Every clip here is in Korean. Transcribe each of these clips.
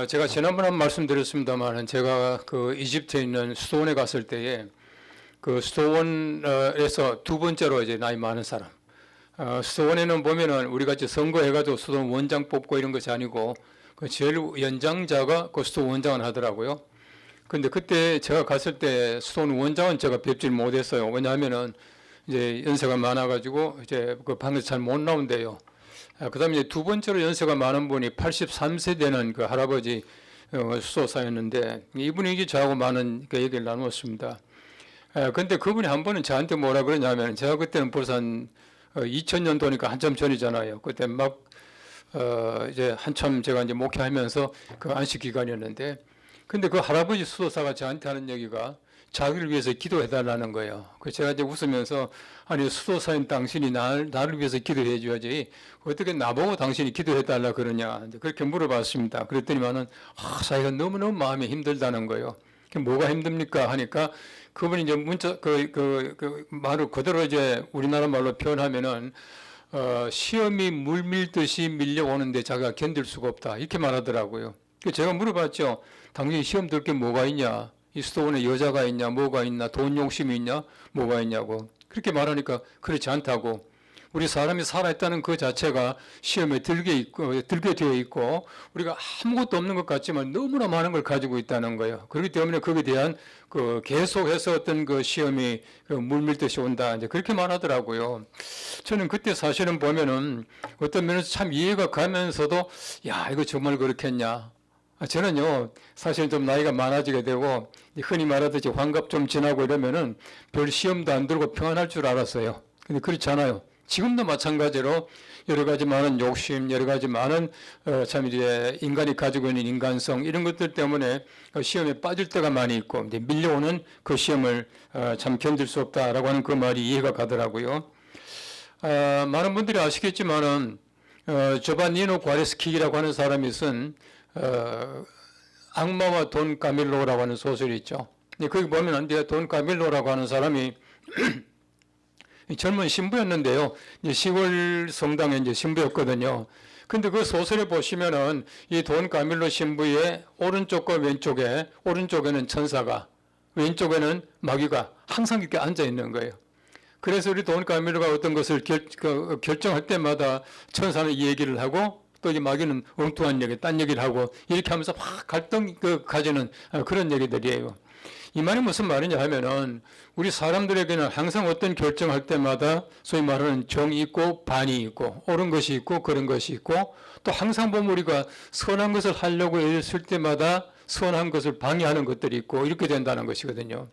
제가 지난번에 한 말씀드렸습니다만, 제가 그 이집트에 있는 수도원에 갔을 때에 그 수도원에서 두 번째로 이제 나이 많은 사람. 수도원에는 보면은 우리 같이 선거해가지고 수도원 원장 뽑고 이런 것이 아니고 그 제일 연장자가 그 수도원장을 하더라고요. 근데 그때 제가 갔을 때 수도원 원장은 제가 뵙질 못했어요. 왜냐하면은 이제 연세가 많아가지고 이제 그 방에서 잘 못 나온대요. 그다음에 이제 두 번째로 연세가 많은 분이 83세 되는 그 할아버지 수도사였는데 이분이 이제 저하고 많은 그 얘기를 나누었습니다. 근데 그분이 한 번은 저한테 뭐라 그러냐면, 제가 그때는 벌써 한 2000년도니까 한참 전이잖아요. 그때 막 이제 한참 제가 이제 목회하면서 그 안식 기간이었는데, 근데 그 할아버지 수도사가 저한테 하는 얘기가 자기를 위해서 기도해달라는 거예요. 그래서 제가 이제 웃으면서, 아니 수도사인 당신이 나를 위해서 기도해 줘야지 어떻게 나보고 당신이 기도해달라 그러냐, 그렇게 물어봤습니다. 그랬더니만은 자기가 너무너무 마음이 힘들다는 거예요. 뭐가 힘듭니까 하니까 그분이 이제 문자 그 말을 그대로 이제 우리나라 말로 표현하면은 시험이 물 밀듯이 밀려오는데 자기가 견딜 수가 없다, 이렇게 말하더라고요. 그래서 제가 물어봤죠. 당신이 시험 들 게 뭐가 있냐? 이 수도원에 여자가 있냐, 뭐가 있나, 돈 욕심이 있냐, 뭐가 있냐고. 그렇게 말하니까 그렇지 않다고. 우리 사람이 살아있다는 그 자체가 시험에 들게 되어 있고, 우리가 아무것도 없는 것 같지만 너무나 많은 걸 가지고 있다는 거예요. 그렇기 때문에 거기에 대한 그 계속해서 어떤 그 시험이 물밀듯이 온다, 이제 그렇게 말하더라고요. 저는 그때 사실은 보면은 어떤 면에서 참 이해가 가면서도, 야, 이거 정말 그렇겠냐. 저는요, 사실 좀 나이가 많아지게 되고, 흔히 말하듯이 환갑 좀 지나고 이러면은 별 시험도 안 들고 평안할 줄 알았어요. 근데 그렇지 않아요. 지금도 마찬가지로 여러 가지 많은 욕심, 여러 가지 많은 참 이제 인간이 가지고 있는 인간성, 이런 것들 때문에 시험에 빠질 때가 많이 있고, 이제 밀려오는 그 시험을 참 견딜 수 없다라고 하는 그 말이 이해가 가더라고요. 많은 분들이 아시겠지만은 조바니노 과레스키라고 하는 사람이 쓴 악마와 돈 까밀로라고 하는 소설이 있죠. 거기 보면 돈 까밀로라고 하는 사람이 젊은 신부였는데요. 시골 성당의 이제 신부였거든요. 근데 그 소설에 보시면은 이 돈 까밀로 신부의 오른쪽과 왼쪽에, 오른쪽에는 천사가, 왼쪽에는 마귀가 항상 이렇게 앉아 있는 거예요. 그래서 우리 돈 까밀로가 어떤 것을 결정할 때마다 천사는 이 얘기를 하고, 또 이 마귀는 엉뚱한 얘기, 딴 얘기를 하고, 이렇게 하면서 막 갈등 가지는 그런 얘기들이에요. 이 말이 무슨 말이냐 하면은, 우리 사람들에게는 항상 어떤 결정할 때마다 소위 말하는 정이 있고 반이 있고, 옳은 것이 있고 그런 것이 있고, 또 항상 보면 우리가 선한 것을 하려고 애쓸 때마다 선한 것을 방해하는 것들이 있고, 이렇게 된다는 것이거든요.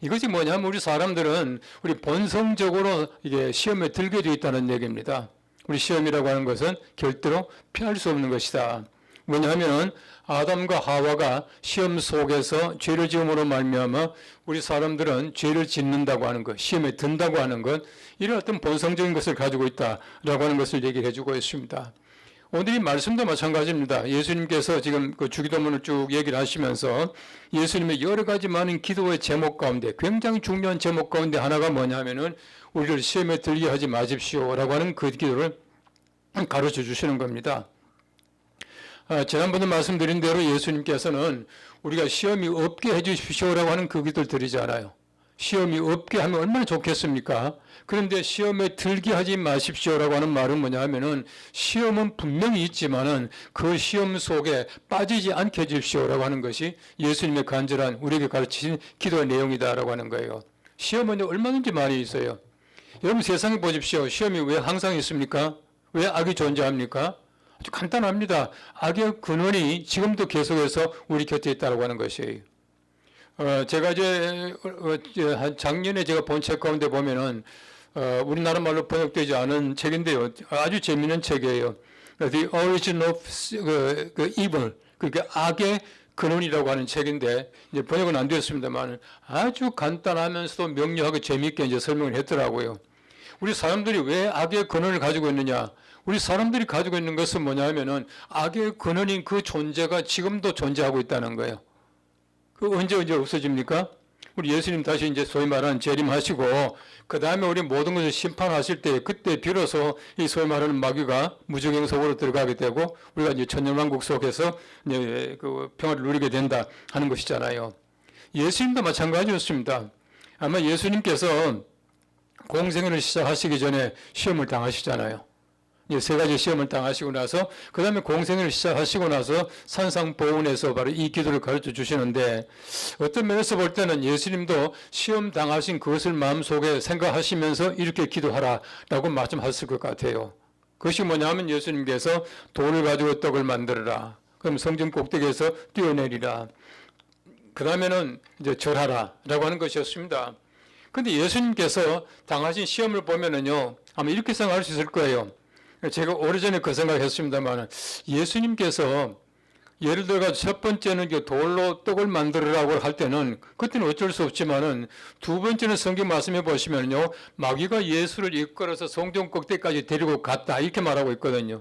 이것이 뭐냐면, 우리 사람들은 우리 본성적으로 이게 시험에 들게 되어 있다는 얘기입니다. 우리 시험이라고 하는 것은 절대로 피할 수 없는 것이다. 왜냐하면 아담과 하와가 시험 속에서 죄를 지음으로 말미암아 우리 사람들은 죄를 짓는다고 하는 것, 시험에 든다고 하는 것, 이런 어떤 본성적인 것을 가지고 있다라고 하는 것을 얘기해 주고 있습니다. 오늘 이 말씀도 마찬가지입니다. 예수님께서 지금 그 주기도문을 쭉 얘기를 하시면서 예수님의 여러 가지 많은 기도의 제목 가운데 굉장히 중요한 제목 가운데 하나가 뭐냐면은 우리를 시험에 들게 하지 마십시오라고 하는 그 기도를 가르쳐 주시는 겁니다. 지난번에 말씀드린 대로 예수님께서는 우리가 시험이 없게 해 주십시오라고 하는 그 기도를 드리지 않아요. 시험이 없게 하면 얼마나 좋겠습니까? 그런데 시험에 들게 하지 마십시오라고 하는 말은 뭐냐 하면은, 시험은 분명히 있지만은 그 시험 속에 빠지지 않게 해 주십시오라고 하는 것이 예수님의 간절한 우리에게 가르치신 기도의 내용이다라고 하는 거예요. 시험은 얼마든지 많이 있어요. 여러분 세상에 보십시오. 시험이 왜 항상 있습니까? 왜 악이 존재합니까? 아주 간단합니다. 악의 근원이 지금도 계속해서 우리 곁에 있다고 하는 것이에요. 제가 이제 작년에 제가 본 책 가운데 보면은 우리나라 말로 번역되지 않은 책인데요. 아주 재미있는 책이에요. The Origin of Evil, 그러니까 악의 근원이라고 하는 책인데, 이제 번역은 안 되었습니다만 아주 간단하면서도 명료하게 재미있게 이제 설명을 했더라고요. 우리 사람들이 왜 악의 근원을 가지고 있느냐? 우리 사람들이 가지고 있는 것은 뭐냐 하면은, 악의 근원인 그 존재가 지금도 존재하고 있다는 거예요. 그 언제 없어집니까? 우리 예수님 다시 이제 소위 말하는 재림하시고 그 다음에 우리 모든 것을 심판하실 때 그때 비로소 이 소위 말하는 마귀가 무적행 속으로 들어가게 되고 우리가 이제 천년왕국 속에서 이제 그 평화를 누리게 된다 하는 것이잖아요. 예수님도 마찬가지였습니다. 아마 예수님께서 공생애를 시작하시기 전에 시험을 당하시잖아요. 이제 세 가지 시험을 당하시고 나서 그 다음에 공생애를 시작하시고 나서 산상보훈에서 바로 이 기도를 가르쳐 주시는데 어떤 면에서 볼 때는 예수님도 시험 당하신 그것을 마음속에 생각하시면서 이렇게 기도하라라고 말씀하셨을 것 같아요. 그것이 뭐냐면 예수님께서 돌을 가지고 떡을 만들어라. 그럼 성전 꼭대기에서 뛰어내리라. 그 다음에는 이제 절하라라고 하는 것이었습니다. 근데 예수님께서 당하신 시험을 보면은요, 아마 이렇게 생각할 수 있을 거예요. 제가 오래전에 그 생각했습니다만, 예수님께서 예를 들어 첫 번째는 돌로 떡을 만들으라고 할 때는 그때는 어쩔 수 없지만은 두 번째는 성경 말씀해 보시면요, 마귀가 예수를 이끌어서 성전 꼭대기까지 데리고 갔다 이렇게 말하고 있거든요.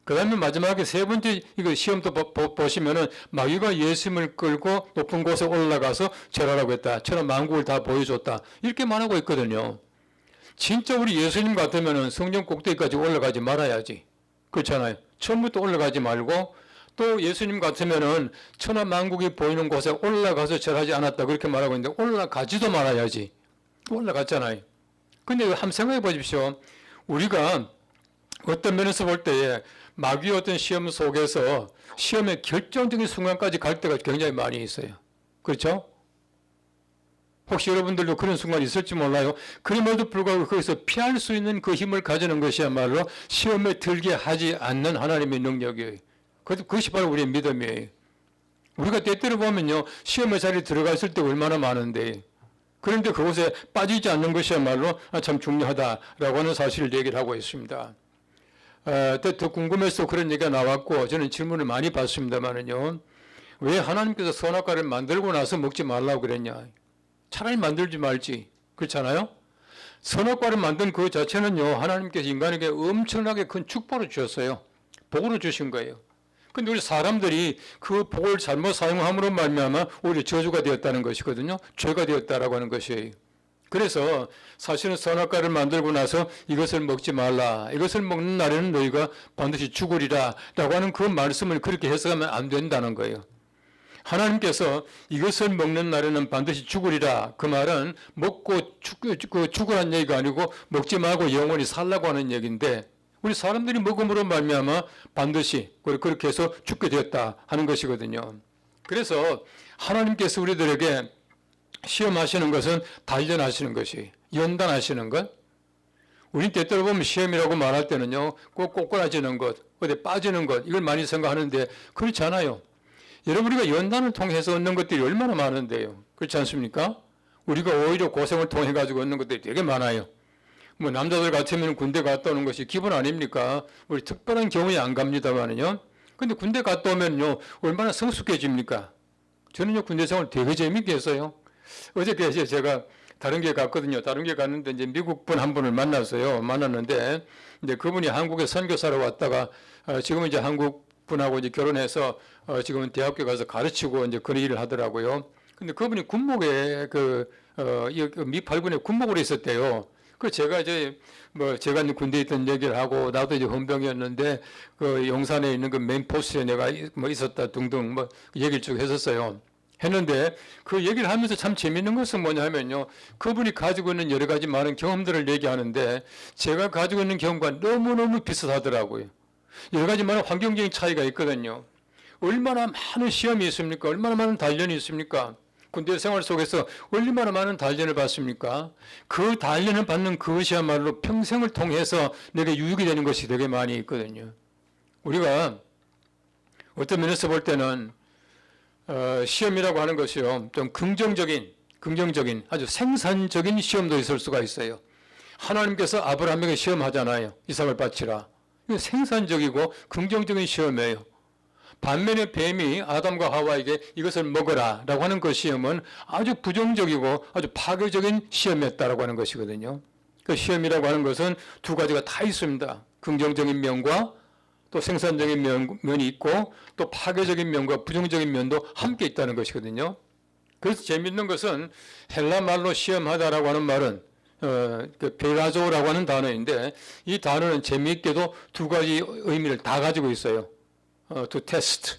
그 다음에 마지막에 세 번째 이거 시험도 보시면은 마귀가 예수님을 끌고 높은 곳에 올라가서 절하라고 했다. 천하 만국을 다 보여줬다. 이렇게 말하고 있거든요. 진짜 우리 예수님 같으면은 성전 꼭대기까지 올라가지 말아야지. 그렇잖아요. 처음부터 올라가지 말고 또 예수님 같으면은 천하 만국이 보이는 곳에 올라가서 절하지 않았다. 그렇게 말하고 있는데 올라가지도 말아야지. 올라갔잖아요. 근데 한번 생각해 보십시오. 우리가 어떤 면에서 볼 때에 마귀의 어떤 시험 속에서 시험의 결정적인 순간까지 갈 때가 굉장히 많이 있어요. 그렇죠? 혹시 여러분들도 그런 순간이 있을지 몰라요. 그럼에도 불구하고 거기서 피할 수 있는 그 힘을 가지는 것이야말로 시험에 들게 하지 않는 하나님의 능력이에요. 그것이 바로 우리의 믿음이에요. 우리가 때때로 보면요, 시험의 자리에 들어갔을 때 얼마나 많은데, 그런데 그곳에 빠지지 않는 것이야말로 참 중요하다라고 하는 사실을 얘기를 하고 있습니다. 더 궁금해서 그런 얘기가 나왔고 저는 질문을 많이 받습니다만은요, 왜 하나님께서 선악과를 만들고 나서 먹지 말라고 그랬냐? 차라리 만들지 말지. 그렇잖아요? 선악과를 만든 그 자체는요, 하나님께서 인간에게 엄청나게 큰 축복을 주셨어요. 복으로 주신 거예요. 근데 우리 사람들이 그 복을 잘못 사용함으로 말미암아 오히려 저주가 되었다는 것이거든요. 죄가 되었다라고 하는 것이에요. 그래서 사실은 선악과를 만들고 나서 이것을 먹지 말라. 이것을 먹는 날에는 너희가 반드시 죽으리라. 라고 하는 그 말씀을 그렇게 해석하면 안 된다는 거예요. 하나님께서 이것을 먹는 날에는 반드시 죽으리라. 그 말은 먹고 죽으라는 얘기가 아니고 먹지 말고 영원히 살라고 하는 얘기인데 우리 사람들이 먹음으로 말미암아 반드시 그렇게 해서 죽게 되었다 하는 것이거든요. 그래서 하나님께서 우리들에게 시험하시는 것은 단련하시는 것이 연단하시는 것. 우리 때때로 보면 시험이라고 말할 때는요, 꼭 꼬꾸라지는 것, 어디 빠지는 것 이걸 많이 생각하는데 그렇지 않아요. 여러분, 우리가 연단을 통해서 얻는 것들이 얼마나 많은데요. 그렇지 않습니까? 우리가 오히려 고생을 통해 가지고 얻는 것들이 되게 많아요. 뭐 남자들 같으면 군대 갔다 오는 것이 기본 아닙니까? 우리 특별한 경우에 안 갑니다만은요. 근데 군대 갔다 오면요, 얼마나 성숙해집니까? 저는요, 군대 생활 되게 재밌게 했어요. 어저께 제가 다른 게 갔거든요. 다른 게 갔는데 이제 미국 분 한 분을 만났는데 이제 그분이 한국에 선교사로 왔다가 지금은 이제 한국 분하고 이제 결혼해서 지금은 대학교 가서 가르치고 이제 그런 일을 하더라고요. 근데 그분이 군목에 미 8군에 군목으로 있었대요. 그 제가 이제 제가 군대에 있던 얘기를 하고 나도 이제 헌병이었는데 그 용산에 있는 그 메인 포스트에 내가 있었다 등등 얘기를 쭉 했었어요. 했는데 그 얘기를 하면서 참 재밌는 것은 뭐냐 하면요, 그분이 가지고 있는 여러 가지 많은 경험들을 얘기하는데 제가 가지고 있는 경험과 너무너무 비슷하더라고요. 여러 가지 많은 환경적인 차이가 있거든요. 얼마나 많은 시험이 있습니까? 얼마나 많은 단련이 있습니까? 군대 생활 속에서 얼마나 많은 단련을 받습니까? 그 단련을 받는 그것이야말로 평생을 통해서 내게 유익이 되는 것이 되게 많이 있거든요. 우리가 어떤 면에서 볼 때는 시험이라고 하는 것이요, 좀 긍정적인 아주 생산적인 시험도 있을 수가 있어요. 하나님께서 아브라함에게 시험하잖아요. 이삭을 바치라. 이거 생산적이고 긍정적인 시험이에요. 반면에 뱀이 아담과 하와에게 이것을 먹어라 라고 하는 그 시험은 아주 부정적이고 아주 파괴적인 시험이었다라고 하는 것이거든요. 그 시험이라고 하는 것은 두 가지가 다 있습니다. 긍정적인 면과 또 생산적인 면이 있고 또 파괴적인 면과 부정적인 면도 함께 있다는 것이거든요. 그래서 재밌는 것은 헬라 말로 시험하다라고 하는 말은 그 베라조라고 하는 단어인데 이 단어는 재미있게도 두 가지 의미를 다 가지고 있어요. to test,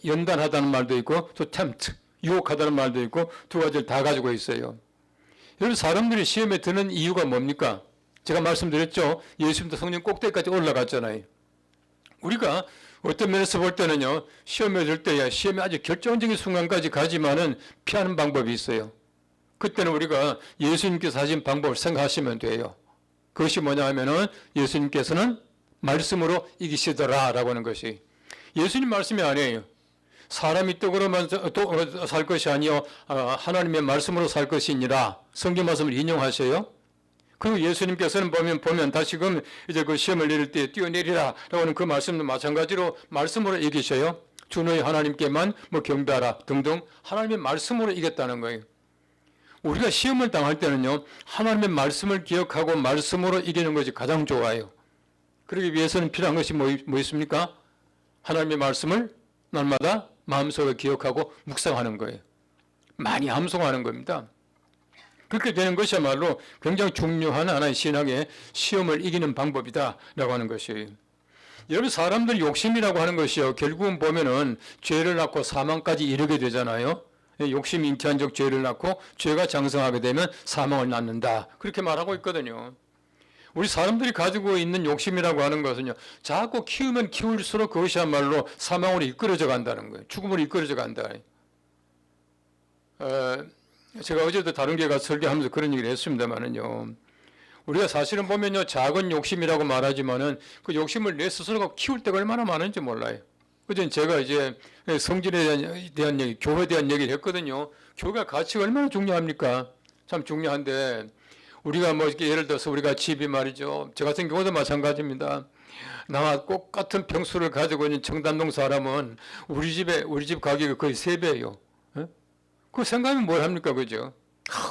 연단하다는 말도 있고 to tempt, 유혹하다는 말도 있고 두 가지를 다 가지고 있어요. 여러분 사람들이 시험에 드는 이유가 뭡니까? 제가 말씀드렸죠. 예수님도 성령 꼭대기까지 올라갔잖아요. 우리가 어떤 면에서 볼 때는요. 시험에 들 때야 시험에 아주 결정적인 순간까지 가지만은 피하는 방법이 있어요. 그때는 우리가 예수님께서 하신 방법을 생각하시면 돼요. 그것이 뭐냐 하면은 예수님께서는 말씀으로 이기시더라라고 하는 것이 예수님 말씀이 아니에요. 사람이 떡으로만 살 것이 아니요 하나님의 말씀으로 살 것이니라. 성경 말씀을 인용하셔요. 그리고 예수님께서는 보면 다시금 이제 그 시험을 내릴 때 뛰어내리라라고 하는 그 말씀도 마찬가지로 말씀으로 이기셔요. 주 너희 하나님께만 경배하라 등등 하나님의 말씀으로 이겼다는 거예요. 우리가 시험을 당할 때는요 하나님의 말씀을 기억하고 말씀으로 이기는 것이 가장 좋아요. 그러기 위해서는 필요한 것이 뭐 있습니까? 하나님의 말씀을 날마다 마음속에 기억하고 묵상하는 거예요. 많이 암송하는 겁니다. 그렇게 되는 것이야말로 굉장히 중요한 하나의 신학의 시험을 이기는 방법이다라고 하는 것이에요. 여러분 사람들 욕심이라고 하는 것이요. 결국은 보면은 죄를 낳고 사망까지 이르게 되잖아요. 욕심 잉태한적 죄를 낳고 죄가 장성하게 되면 사망을 낳는다. 그렇게 말하고 있거든요. 우리 사람들이 가지고 있는 욕심이라고 하는 것은요. 자꾸 키우면 키울수록 그것이야말로 사망으로 이끌어져 간다는 거예요. 죽음으로 이끌어져 간다. 제가 어제도 다른 교회 가서 설교하면서 그런 얘기를 했습니다만은요. 우리가 사실은 보면요. 작은 욕심이라고 말하지만은 그 욕심을 내 스스로가 키울 때가 얼마나 많은지 몰라요. 그전 제가 이제 성질에 대한 얘기, 교회에 대한 얘기를 했거든요. 교회가 가치가 얼마나 중요합니까? 참 중요한데 우리가 예를 들어서 우리가 집이 말이죠. 저 같은 경우도 마찬가지입니다. 나와 똑같은 평수를 가지고 있는 청담동 사람은 우리 집 가격이 거의 3배예요. 그 생각하면 뭘 합니까? 그죠?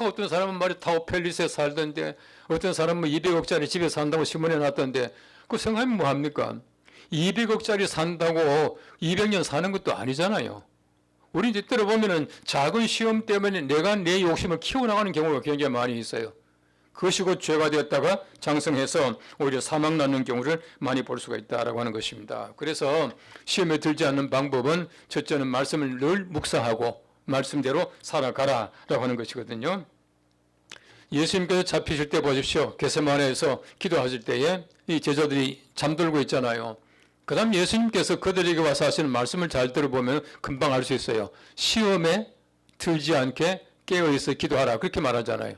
어떤 사람은 말이 타워팰리스에 살던데 어떤 사람은 200억짜리 집에 산다고 신문에 났던데 그 생각하면 뭐 합니까? 200억짜리 산다고 200년 사는 것도 아니잖아요. 우리 때때로 보면은 작은 시험 때문에 내가 내 욕심을 키워나가는 경우가 굉장히 많이 있어요. 그것이 곧 죄가 되었다가 장성해서 오히려 사망 낳는 경우를 많이 볼 수가 있다라고 하는 것입니다. 그래서 시험에 들지 않는 방법은 첫째는 말씀을 늘 묵상하고 말씀대로 살아가라라고 하는 것이거든요. 예수님께서 잡히실 때 보십시오. 겟세마네에서 기도하실 때에 이 제자들이 잠들고 있잖아요. 그 다음 예수님께서 그들에게 와서 하시는 말씀을 잘 들어보면 금방 알 수 있어요. 시험에 들지 않게 깨어있어 기도하라 그렇게 말하잖아요.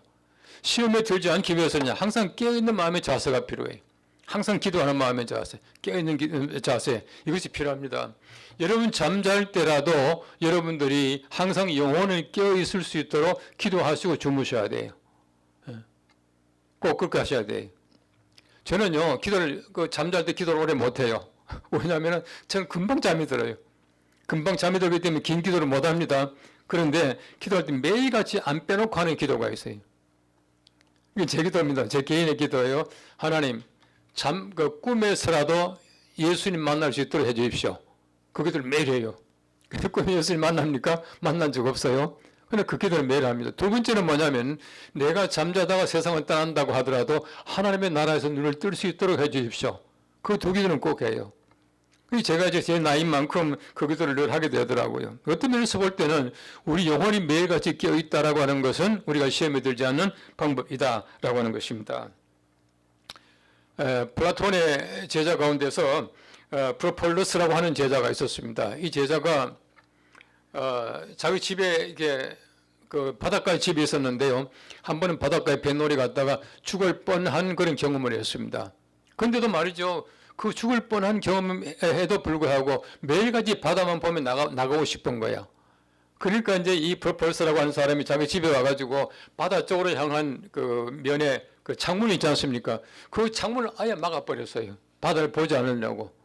시험에 들지 않기 위해서는 항상 깨어있는 마음의 자세가 필요해요. 항상 기도하는 마음의 자세, 깨어있는 자세 이것이 필요합니다. 여러분 잠잘 때라도 여러분들이 항상 영혼을 깨어있을 수 있도록 기도하시고 주무셔야 돼요. 꼭 그렇게 하셔야 돼요. 저는요 기도를 잠잘 때 기도를 오래 못해요. 왜냐하면 저는 금방 잠이 들어요. 금방 잠이 들기 때문에 긴 기도를 못합니다. 그런데 기도할 때 매일같이 안 빼놓고 하는 기도가 있어요. 이게 제 기도입니다. 제 개인의 기도예요. 하나님 꿈에서라도 예수님 만날 수 있도록 해주십시오. 그 기도를 매일 해요. 근데 꿈에 예수님 만납니까? 만난 적 없어요. 근데 그 기도를 매일 합니다. 두 번째는 뭐냐면 내가 잠자다가 세상을 떠난다고 하더라도 하나님의 나라에서 눈을 뜰 수 있도록 해주십시오. 그 두 기도는 꼭 해요. 제가 이제 제 나이인 만큼 그 기도를 늘 하게 되더라고요. 어떤 면에서 볼 때는 우리 영혼이 매일같이 깨어있다라고 하는 것은 우리가 시험에 들지 않는 방법이다라고 하는 것입니다. 플라톤의 제자 가운데서 프로폴러스라고 하는 제자가 있었습니다. 이 제자가 자기 집에 이게 그 바닷가에 집이 있었는데요. 한 번은 바닷가에 뱃놀이 갔다가 죽을 뻔한 그런 경험을 했습니다. 그런데도 말이죠. 그 죽을 뻔한 경험에도 불구하고 매일같이 바다만 보면 나가고 싶은 거야. 그러니까 이제 이 프로폴러스라고 하는 사람이 자기 집에 와가지고 바다 쪽으로 향한 그 면에 그 창문이 있지 않습니까? 그 창문을 아예 막아버렸어요. 바다를 보지 않으려고.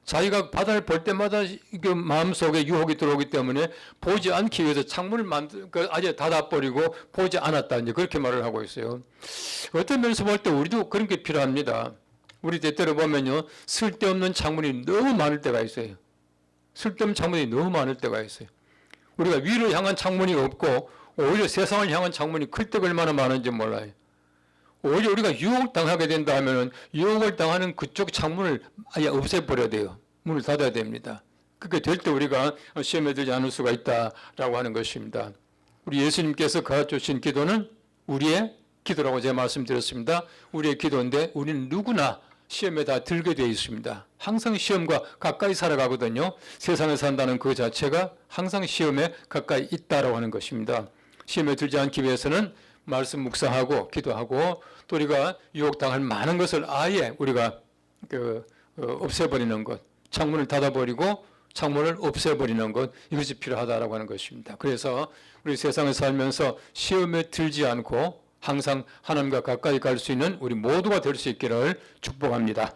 자기가 바다를 볼 때마다 그 마음속에 유혹이 들어오기 때문에 보지 않기 위해서 창문을 아예 닫아버리고 보지 않았다. 이제 그렇게 말을 하고 있어요. 어떤 면에서 볼 때 우리도 그런 게 필요합니다. 우리 때때로 보면요. 쓸데없는 창문이 너무 많을 때가 있어요. 쓸데없는 창문이 너무 많을 때가 있어요. 우리가 위를 향한 창문이 없고 오히려 세상을 향한 창문이 클 때가 얼마나 많은지 몰라요. 오히려 우리가 유혹당하게 된다 하면 유혹을 당하는 그쪽 창문을 아예 없애버려야 돼요. 문을 닫아야 됩니다. 그렇게 될 때 우리가 시험에 들지 않을 수가 있다라고 하는 것입니다. 우리 예수님께서 가르쳐주신 기도는 우리의 기도라고 제가 말씀드렸습니다. 우리의 기도인데 우리는 누구나 시험에 다 들게 되어 있습니다. 항상 시험과 가까이 살아가거든요. 세상에 산다는 그 자체가 항상 시험에 가까이 있다라고 하는 것입니다. 시험에 들지 않기 위해서는 말씀 묵상하고 기도하고 또 우리가 유혹당할 많은 것을 아예 우리가 없애버리는 것, 창문을 닫아버리고 창문을 없애버리는 것, 이것이 필요하다라고 하는 것입니다. 그래서 우리 세상에 살면서 시험에 들지 않고 항상 하나님과 가까이 갈 수 있는 우리 모두가 될 수 있기를 축복합니다.